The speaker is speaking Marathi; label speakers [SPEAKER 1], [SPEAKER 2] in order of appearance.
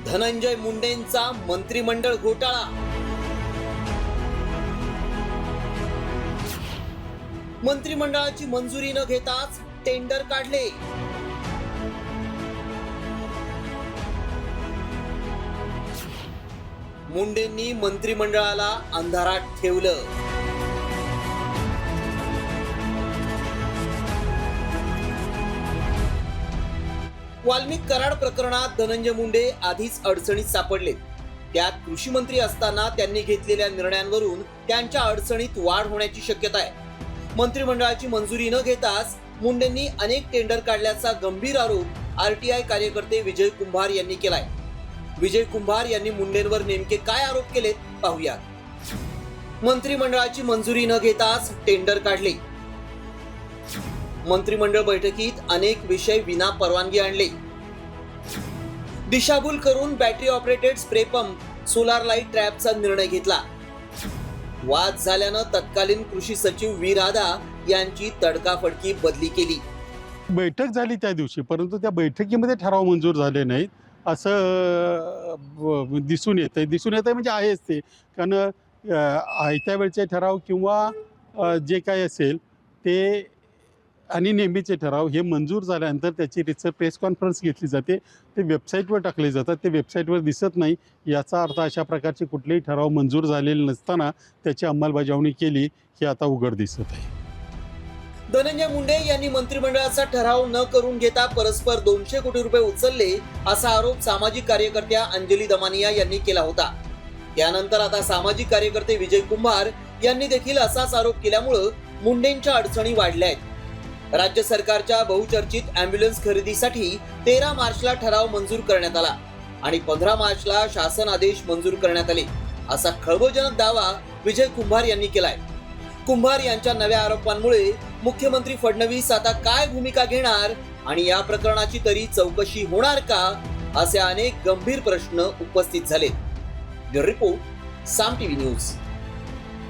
[SPEAKER 1] धनंजय मुंडेंचा मंत्रिमंडळ घोटाळा। मंत्रिमंडळाची मंजुरी न घेताच टेंडर काढले। मुंडेंनी मंत्रिमंडळाला अंधारात ठेवलं। वाल्मिक कराड प्रकरणात धनंजय मुंडे आधीच अडचणीत सापडले। त्यात कृषी मंत्री असताना त्यांनी घेतलेल्या निर्णयांवरून त्यांच्या अडचणीत वाढ होण्याची शक्यता आहे। मंत्रिमंडळाची मंजुरी न घेताच मुंडेंनी अनेक टेंडर काढल्याचा गंभीर आरोप आरटीआय कार्यकर्ते विजय कुंभार यांनी केलाय। विजय कुंभार यांनी मुंडेंवर नेमके काय आरोप केलेत पाहूयात। मंत्रिमंडळाची मंजुरी न घेताच टेंडर काढले। मंत्रिमंडळ बैठकीत अनेक विषय विना परवानगी आणले। दिशाभूल करून battery operated spray pump, solar light ट्रॅपचा निर्णय घेतला। वाद झाल्यानं तत्कालीन कृषी सचिव वी राधा यांची तडकाफडकी बदली केली।
[SPEAKER 2] बैठक झाली त्या दिवशी, परंतु त्या बैठकीमध्ये ठराव मंजूर झाले नाहीत असं दिसून येतंय म्हणजे आहेच ते, कारण आयत्या वेळचे ठराव किंवा जे काय असेल ते आणि नेहमीचे ठराव हे मंजूर झाल्यानंतर त्याची रितसर प्रेस कॉन्फरन्स घेतली जाते, ते वेबसाईटवर टाकले जातात, ते वेबसाईटवर दिसत नाही। याचा अर्थ अशा प्रकारचे कुठलेही ठराव मंजूर झालेले नसताना त्याची अंमलबजावणी केली हे आता उघड दिसत आहे।
[SPEAKER 1] धनंजय मुंडे यांनी मंत्रिमंडळाचा ठराव न करून घेता परस्पर 200 कोटी रुपये उचलले असा आरोप सामाजिक कार्यकर्त्या अंजली दमानिया यांनी केला होता। त्यानंतर आता सामाजिक कार्यकर्ते विजय कुंभार यांनी देखील असाच आरोप केल्यामुळे मुंडेंच्या अडचणी वाढल्या आहेत। राज्य सरकारच्या बहुचर्चित अँब्युलन्स खरेदीसाठी 13 मार्चला ठराव मंजूर करण्यात आला आणि 15 मार्चला शासन आदेश मंजूर करण्यात आले असा खळबळजनक दावा विजय कुंभार यांनी केलाय। कुंभार यांच्या नव्या आरोपांमुळे मुख्यमंत्री फडणवीस आता काय भूमिका घेणार आणि या प्रकरणाची तरी चौकशी होणार का, असे अनेक गंभीर प्रश्न उपस्थित झाले। ब्युरो रिपोर्ट, साम टीव्ही न्यूज।